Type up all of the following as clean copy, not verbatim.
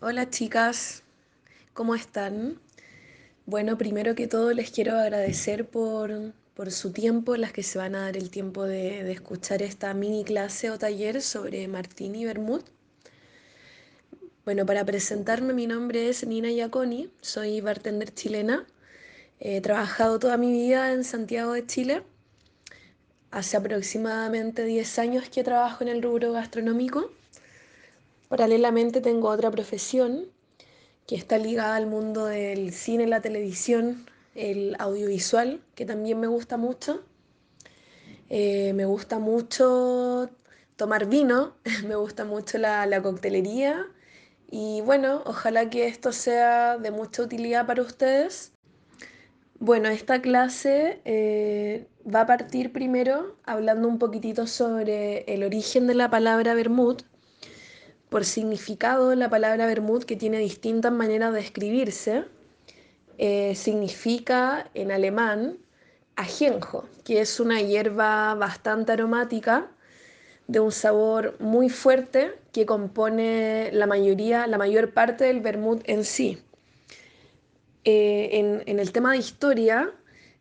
Hola chicas, ¿cómo están? Bueno, primero que todo les quiero agradecer por su tiempo, las que se van a dar el tiempo de escuchar esta mini clase o taller sobre Martini Vermouth. Bueno, para presentarme, mi nombre es Nina Iaconi, soy bartender chilena. He trabajado toda mi vida en Santiago de Chile. Hace aproximadamente 10 años que trabajo en el rubro gastronómico. Paralelamente tengo otra profesión que está ligada al mundo del cine, la televisión, el audiovisual, que también me gusta mucho. Me gusta mucho tomar vino, me gusta mucho la coctelería y bueno, ojalá que esto sea de mucha utilidad para ustedes. Bueno, esta clase va a partir primero hablando un poquitito sobre el origen de la palabra vermut. Por significado, la palabra vermut, que tiene distintas maneras de escribirse, significa en alemán ajenjo, que es una hierba bastante aromática, de un sabor muy fuerte que compone la mayor parte del vermut en sí. En el tema de historia,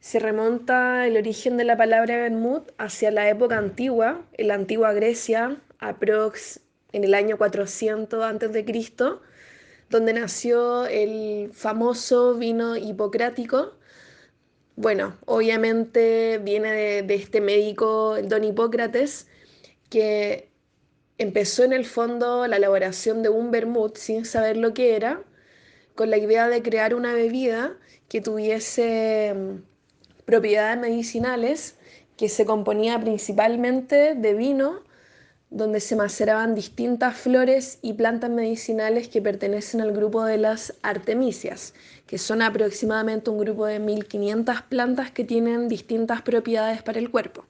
se remonta el origen de la palabra vermut hacia la época antigua, en la antigua Grecia, aprox en el año 400 a.C., donde nació el famoso vino hipocrático. Bueno, obviamente viene de este médico, el don Hipócrates, que empezó en el fondo la elaboración de un vermut sin saber lo que era, con la idea de crear una bebida que tuviese propiedades medicinales, que se componía principalmente de vino, donde se maceraban distintas flores y plantas medicinales que pertenecen al grupo de las artemisias, que son aproximadamente un grupo de 1500 plantas que tienen distintas propiedades para el cuerpo.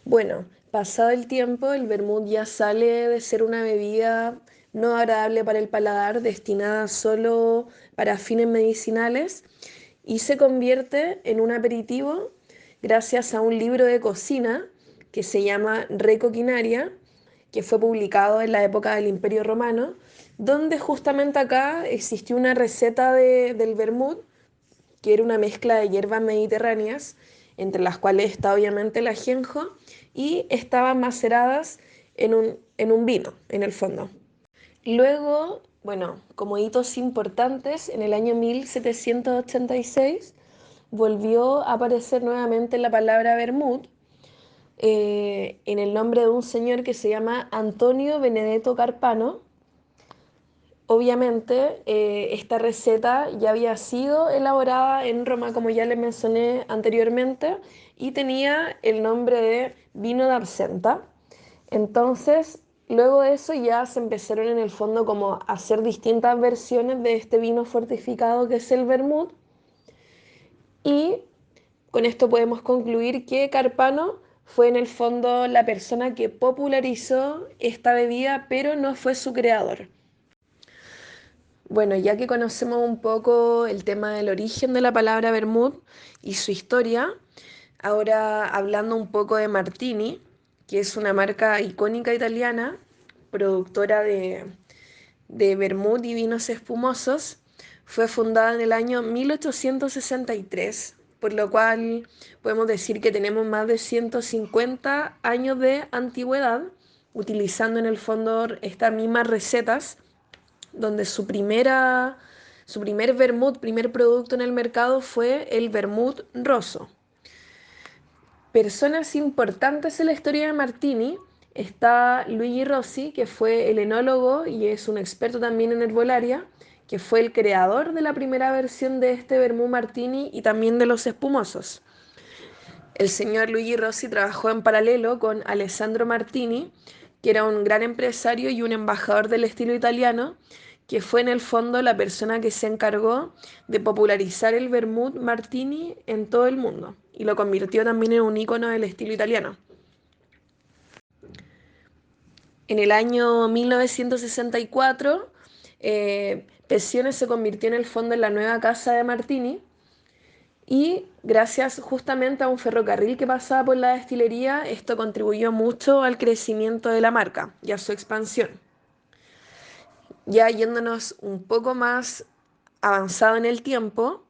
Bueno, pasado el tiempo, el vermut ya sale de ser una bebida no agradable para el paladar, destinada solo para fines medicinales, y se convierte en un aperitivo gracias a un libro de cocina que se llama Recoquinaria, que fue publicado en la época del Imperio Romano, donde justamente acá existió una receta del vermut, que era una mezcla de hierbas mediterráneas, entre las cuales está obviamente el ajenjo, y estaban maceradas en un vino, en el fondo. Luego, bueno, como hitos importantes, en el año 1786 volvió a aparecer nuevamente la palabra vermut, en el nombre de un señor que se llama Antonio Benedetto Carpano. Obviamente, esta receta ya había sido elaborada en Roma, como ya les mencioné anteriormente, y tenía el nombre de vino de absenta. Entonces, luego de eso ya se empezaron en el fondo como a hacer distintas versiones de este vino fortificado que es el vermut, y con esto podemos concluir que Carpano fue en el fondo la persona que popularizó esta bebida, pero no fue su creador. Bueno, ya que conocemos un poco el tema del origen de la palabra vermut y su historia, ahora hablando un poco de Martini, que es una marca icónica italiana, productora de vermut y vinos espumosos, fue fundada en el año 1863, por lo cual podemos decir que tenemos más de 150 años de antigüedad, utilizando en el fondo estas mismas recetas, donde su primer vermut, primer producto en el mercado fue el vermut rosso. Personas importantes en la historia de Martini: está Luigi Rossi, que fue el enólogo y es un experto también en herbolaria, que fue el creador de la primera versión de este vermut Martini y también de los espumosos. El señor Luigi Rossi trabajó en paralelo con Alessandro Martini, que era un gran empresario y un embajador del estilo italiano, que fue en el fondo la persona que se encargó de popularizar el vermut Martini en todo el mundo y lo convirtió también en un ícono del estilo italiano. En el año 1964, Pescione se convirtió en el fondo en la nueva casa de Martini, y gracias justamente a un ferrocarril que pasaba por la destilería, esto contribuyó mucho al crecimiento de la marca y a su expansión. Ya yéndonos un poco más avanzado en el tiempo,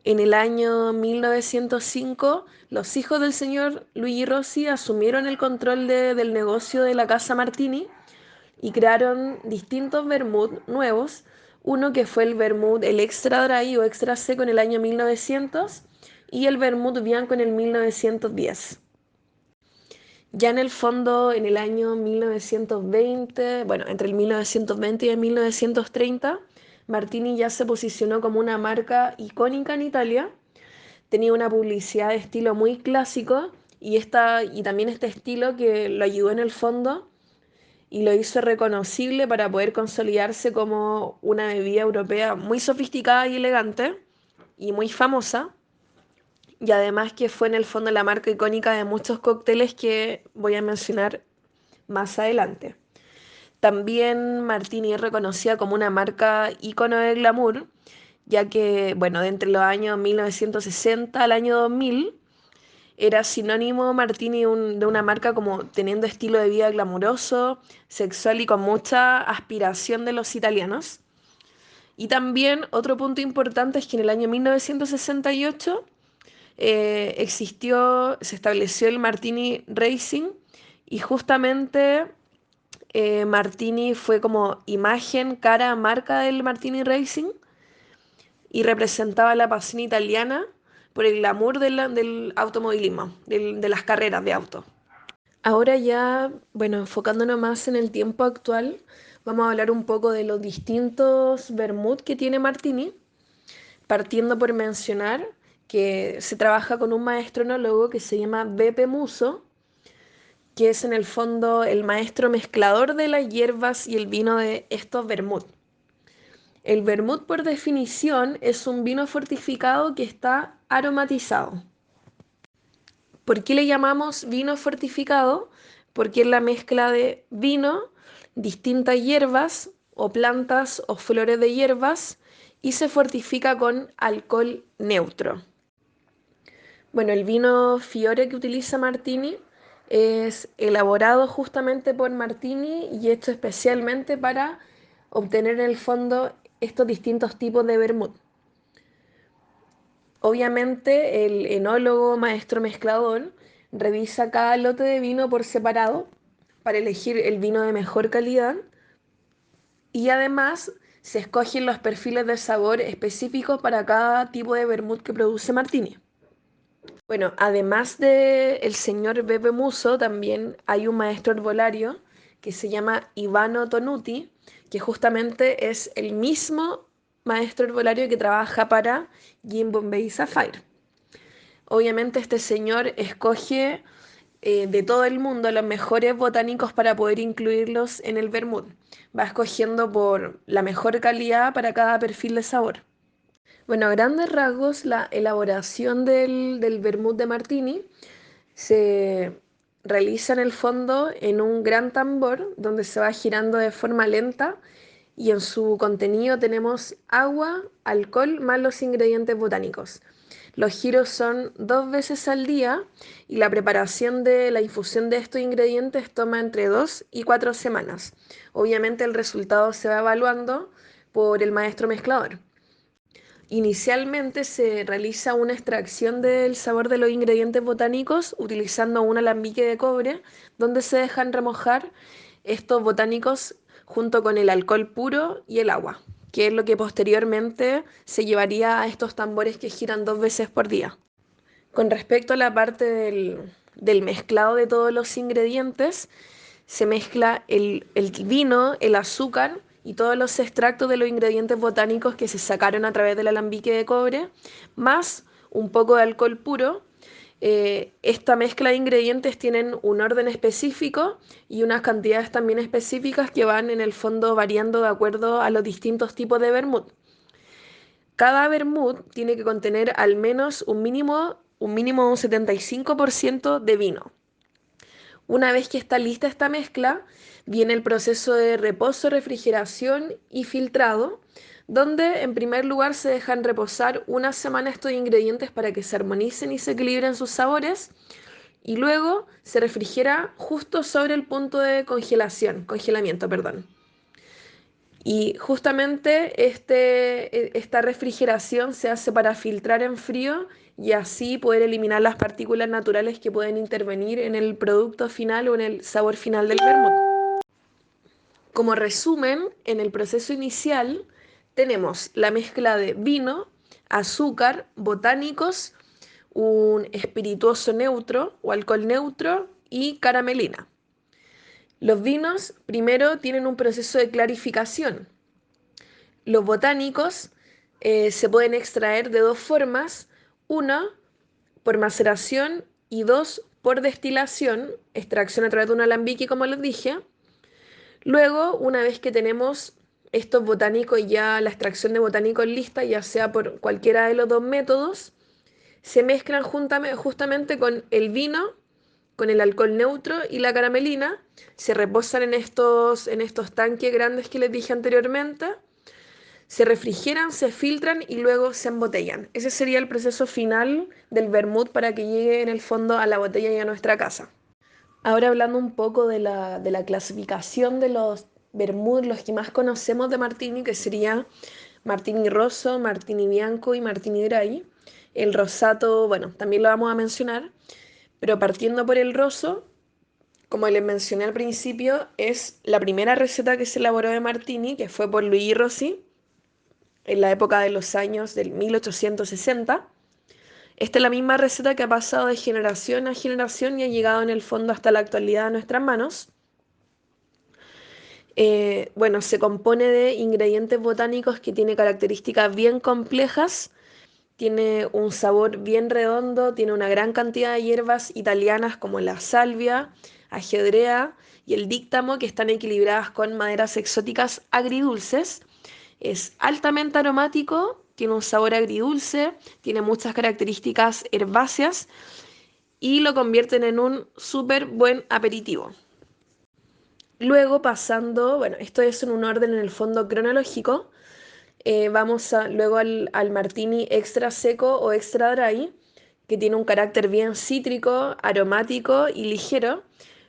en el año 1905, los hijos del señor Luigi Rossi asumieron el control del negocio de la Casa Martini y crearon distintos vermut nuevos. Uno que fue el vermut, el extra dry o extra seco en el año 1900 y el vermut bianco en el 1910. Ya en el fondo, en el año 1920, bueno, entre el 1920 y el 1930, Martini ya se posicionó como una marca icónica en Italia. Tenía una publicidad de estilo muy clásico y también este estilo que lo ayudó en el fondo y lo hizo reconocible para poder consolidarse como una bebida europea muy sofisticada y elegante y muy famosa. Y además que fue en el fondo la marca icónica de muchos cócteles que voy a mencionar más adelante. También Martini es reconocida como una marca ícono de glamour, ya que, bueno, de entre los años 1960 al año 2000, era sinónimo Martini de una marca como teniendo estilo de vida glamuroso, sexual y con mucha aspiración de los italianos. Y también otro punto importante es que en el año 1968 se estableció el Martini Racing y justamente Martini fue como imagen, cara, marca del Martini Racing y representaba la pasión italiana por el glamour del automovilismo, de las carreras de auto. Ahora ya, bueno, enfocándonos más en el tiempo actual, vamos a hablar un poco de los distintos vermut que tiene Martini, partiendo por mencionar que se trabaja con un maestro enólogo que se llama Beppe Muso, que es en el fondo el maestro mezclador de las hierbas y el vino de estos vermut. El vermut, por definición, es un vino fortificado que está aromatizado. ¿Por qué le llamamos vino fortificado? Porque es la mezcla de vino, distintas hierbas o plantas o flores de hierbas y se fortifica con alcohol neutro. Bueno, el vino Fiore que utiliza Martini es elaborado justamente por Martini y hecho especialmente para obtener en el fondo estos distintos tipos de vermut. Obviamente el enólogo, maestro mezclador, revisa cada lote de vino por separado para elegir el vino de mejor calidad y además se escogen los perfiles de sabor específicos para cada tipo de vermut que produce Martini. Bueno, además de el señor Beppe Muso, también hay un maestro herbolario que se llama Ivano Tonuti, que justamente es el mismo maestro herbolario que trabaja para Gin Bombay Sapphire. Obviamente este señor escoge de todo el mundo los mejores botánicos para poder incluirlos en el vermut. Va escogiendo por la mejor calidad para cada perfil de sabor. Bueno, a grandes rasgos, la elaboración del vermut de Martini se realiza en el fondo en un gran tambor donde se va girando de forma lenta y en su contenido tenemos agua, alcohol más los ingredientes botánicos. Los giros son 2 veces al día y la preparación de la infusión de estos ingredientes toma entre 2 y 4 semanas. Obviamente el resultado se va evaluando por el maestro mezclador. Inicialmente se realiza una extracción del sabor de los ingredientes botánicos utilizando un alambique de cobre donde se dejan remojar estos botánicos junto con el alcohol puro y el agua, que es lo que posteriormente se llevaría a estos tambores que giran 2 veces por día. Con respecto a la parte del mezclado de todos los ingredientes, se mezcla el vino, el azúcar y todos los extractos de los ingredientes botánicos que se sacaron a través del alambique de cobre, más un poco de alcohol puro. Esta mezcla de ingredientes tienen un orden específico y unas cantidades también específicas que van en el fondo variando de acuerdo a los distintos tipos de vermut. Cada vermut tiene que contener al menos un mínimo de un 75% de vino. Una vez que está lista esta mezcla, viene el proceso de reposo, refrigeración y filtrado, donde en primer lugar se dejan reposar una semana estos ingredientes para que se armonicen y se equilibren sus sabores, y luego se refrigera justo sobre el punto de congelamiento, perdón. Y justamente esta refrigeración se hace para filtrar en frío y así poder eliminar las partículas naturales que pueden intervenir en el producto final o en el sabor final del vermut. Como resumen, en el proceso inicial tenemos la mezcla de vino, azúcar, botánicos, un espirituoso neutro o alcohol neutro y caramelina. Los vinos primero tienen un proceso de clarificación. Los botánicos se pueden extraer de dos formas: una, por maceración, y dos, por destilación, extracción a través de un alambique, como les dije. Luego, una vez que tenemos estos botánicos y ya la extracción de botánicos lista, ya sea por cualquiera de los dos métodos, se mezclan justamente con el vino, con el alcohol neutro y la caramelina, se reposan en estos tanques grandes que les dije anteriormente, se refrigeran, se filtran y luego se embotellan. Ese sería el proceso final del vermut para que llegue en el fondo a la botella y a nuestra casa. Ahora hablando un poco de la clasificación de los vermut, los que más conocemos de Martini, que sería Martini Rosso, Martini Bianco y Martini Gray. El Rosato, bueno, también lo vamos a mencionar, pero partiendo por el Rosso, como les mencioné al principio, es la primera receta que se elaboró de Martini, que fue por Luigi Rossi en la época de los años del 1860. Esta es la misma receta que ha pasado de generación a generación y ha llegado en el fondo hasta la actualidad a nuestras manos. Bueno, se compone de ingredientes botánicos que tienen características bien complejas, tiene un sabor bien redondo, tiene una gran cantidad de hierbas italianas como la salvia, ajedrea y el díctamo, que están equilibradas con maderas exóticas agridulces. Es altamente aromático, tiene un sabor agridulce, tiene muchas características herbáceas y lo convierten en un súper buen aperitivo. Luego pasando, bueno, esto es en un orden en el fondo cronológico, luego al martini extra seco o extra dry, que tiene un carácter bien cítrico, aromático y ligero.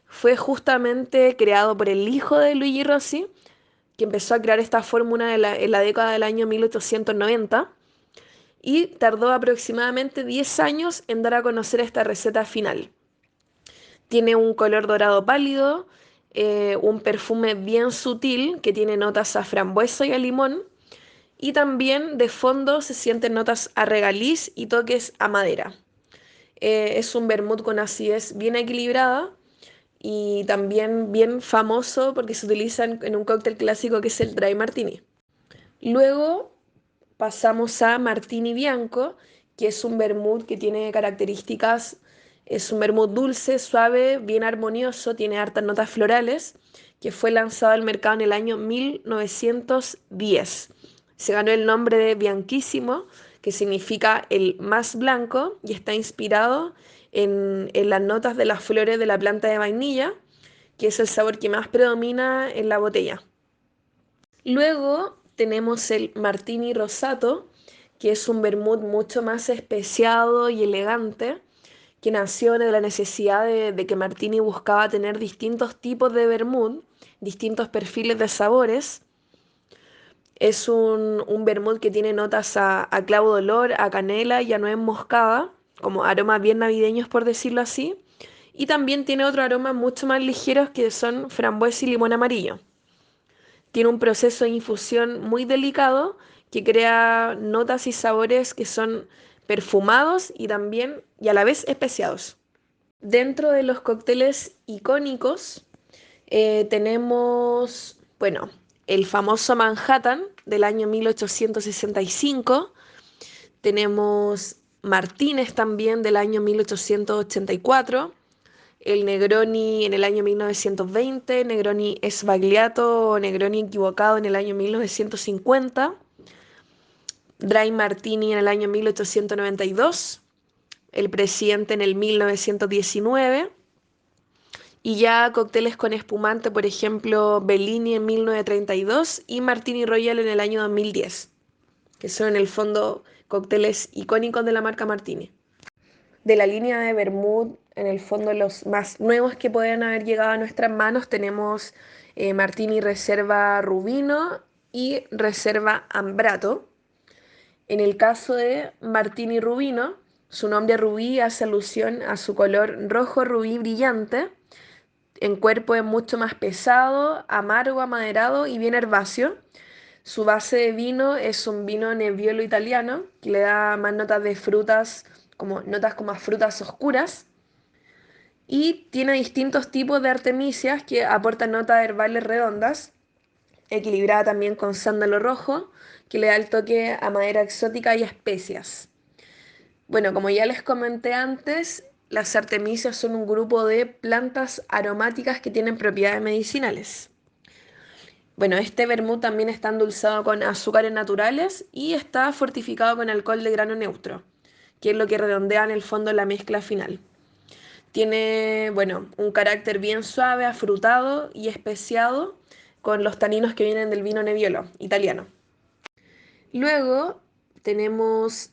Fue justamente creado por el hijo de Luigi Rossi, que empezó a crear esta fórmula en la década del año 1890 y tardó aproximadamente 10 años en dar a conocer esta receta final. Tiene un color dorado pálido, un perfume bien sutil que tiene notas a frambuesa y a limón, y también de fondo se sienten notas a regaliz y toques a madera. Es un vermut con acidez bien equilibrada y también bien famoso porque se utiliza en un cóctel clásico que es el Dry Martini. Luego pasamos a Martini Bianco, que es un vermut que tiene características, es un vermut dulce, suave, bien armonioso, tiene hartas notas florales, que fue lanzado al mercado en el año 1910. Se ganó el nombre de Bianchissimo, que significa el más blanco, y está inspirado en las notas de las flores de la planta de vainilla, que es el sabor que más predomina en la botella. Luego tenemos el Martini Rosato, que es un vermut mucho más especiado y elegante, que nació de la necesidad de que Martini buscaba tener distintos tipos de vermut, distintos perfiles de sabores. Es un vermut que tiene notas a clavo de olor, a canela y a nuez moscada, como aromas bien navideños por decirlo así. Y también tiene otros aromas mucho más ligeros que son frambuesa y limón amarillo. Tiene un proceso de infusión muy delicado que crea notas y sabores que son perfumados y también y a la vez especiados. Dentro de los cócteles icónicos tenemos, bueno, el famoso Manhattan del año 1865, tenemos Martínez también del año 1884, el Negroni en el año 1920, Negroni Sbagliato o Negroni equivocado en el año 1950, Dry Martini en el año 1892, el Presidente en el 1919, y ya cócteles con espumante, por ejemplo, Bellini en 1932 y Martini Royal en el año 2010, que son en el fondo cócteles icónicos de la marca Martini. De la línea de Vermouth, en el fondo los más nuevos que pueden haber llegado a nuestras manos, tenemos Martini Reserva Rubino y reserva Ambrato. En el caso de Martini Rubino, su nombre rubí hace alusión a su color rojo rubí brillante. En cuerpo es mucho más pesado, amargo, amaderado y bien herbáceo. Su base de vino es un vino Nebbiolo italiano que le da más notas de frutas, como notas como a frutas oscuras. Y tiene distintos tipos de artemisias que aportan notas herbales redondas, equilibrada también con sándalo rojo, que le da el toque a madera exótica y especias. Bueno, como ya les comenté antes, las artemisias son un grupo de plantas aromáticas que tienen propiedades medicinales. Bueno, este vermut también está endulzado con azúcares naturales y está fortificado con alcohol de grano neutro, que es lo que redondea en el fondo la mezcla final. Tiene, bueno, un carácter bien suave, afrutado y especiado con los taninos que vienen del vino Nebbiolo italiano. Luego tenemos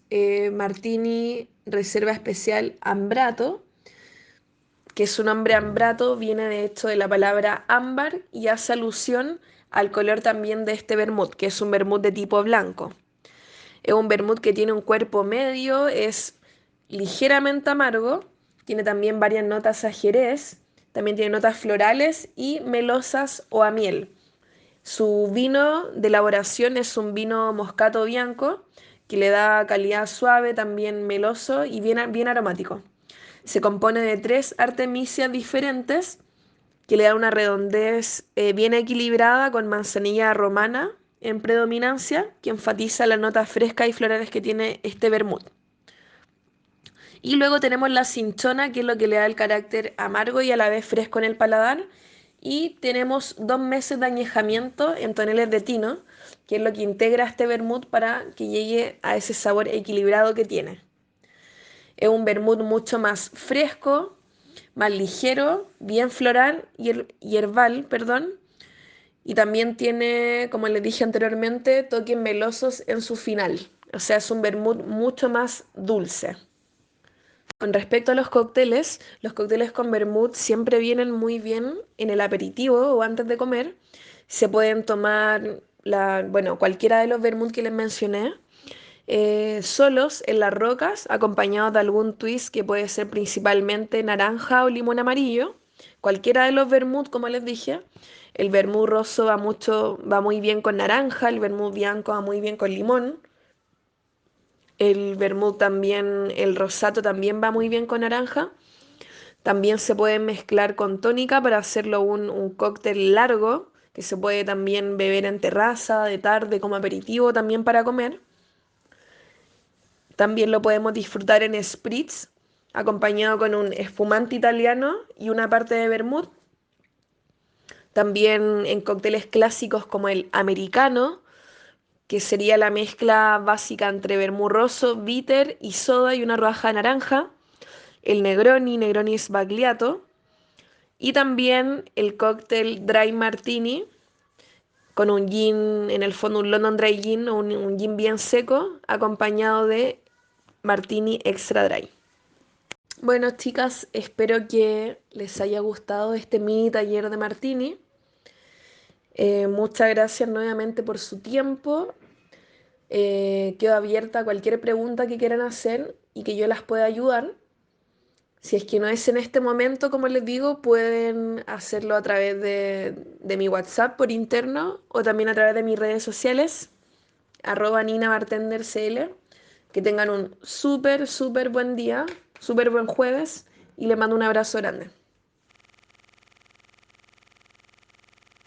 Martini Reserva Especial Ambrato, que su nombre Ambrato viene de hecho de la palabra ámbar y hace alusión al color también de este vermut, que es un vermut de tipo blanco. Es un vermut que tiene un cuerpo medio, es ligeramente amargo, tiene también varias notas a jerez, también tiene notas florales y melosas o a miel. Su vino de elaboración es un vino moscato bianco que le da calidad suave, también meloso y bien aromático. Se compone de 3 artemisias diferentes que le da una redondez bien equilibrada con manzanilla romana en predominancia, que enfatiza las notas frescas y florales que tiene este vermut. Y luego tenemos la cinchona, que es lo que le da el carácter amargo y a la vez fresco en el paladar. Y tenemos 2 meses de añejamiento en toneles de tino, que es lo que integra este vermut para que llegue a ese sabor equilibrado que tiene. Es un vermut mucho más fresco, más ligero, bien floral y herbal, perdón. Y también tiene, como les dije anteriormente, toques melosos en su final. O sea, es un vermut mucho más dulce. Con respecto a los cócteles con vermut siempre vienen muy bien en el aperitivo o antes de comer. Se pueden tomar bueno, cualquiera de los vermut que les mencioné, solos en las rocas, acompañados de algún twist que puede ser principalmente naranja o limón amarillo. Cualquiera de los vermut, como les dije. El vermut rosso va muy bien con naranja, el vermut bianco va muy bien con limón. El vermut también, el rosato también va muy bien con naranja. También se puede mezclar con tónica para hacerlo un cóctel largo, que se puede también beber en terraza, de tarde, como aperitivo, también para comer. También lo podemos disfrutar en spritz, acompañado con un espumante italiano y una parte de vermut. También en cócteles clásicos como el americano, que sería la mezcla básica entre vermut rosso, bitter y soda y una rodaja de naranja. El Negroni, Negroni Sbagliato. Y también el cóctel Dry Martini, con un gin, en el fondo un London Dry Gin o un gin bien seco, acompañado de Martini Extra Dry. Bueno, chicas, espero que les haya gustado este mini taller de Martini. Muchas gracias nuevamente por su tiempo. Quedo abierta a cualquier pregunta que quieran hacer y que yo las pueda ayudar. Si es que no es en este momento, como les digo, pueden hacerlo a través de mi WhatsApp por interno o también a través de mis redes sociales, @NinaBartenderCL. Que tengan un súper buen día, súper buen jueves y les mando un abrazo grande.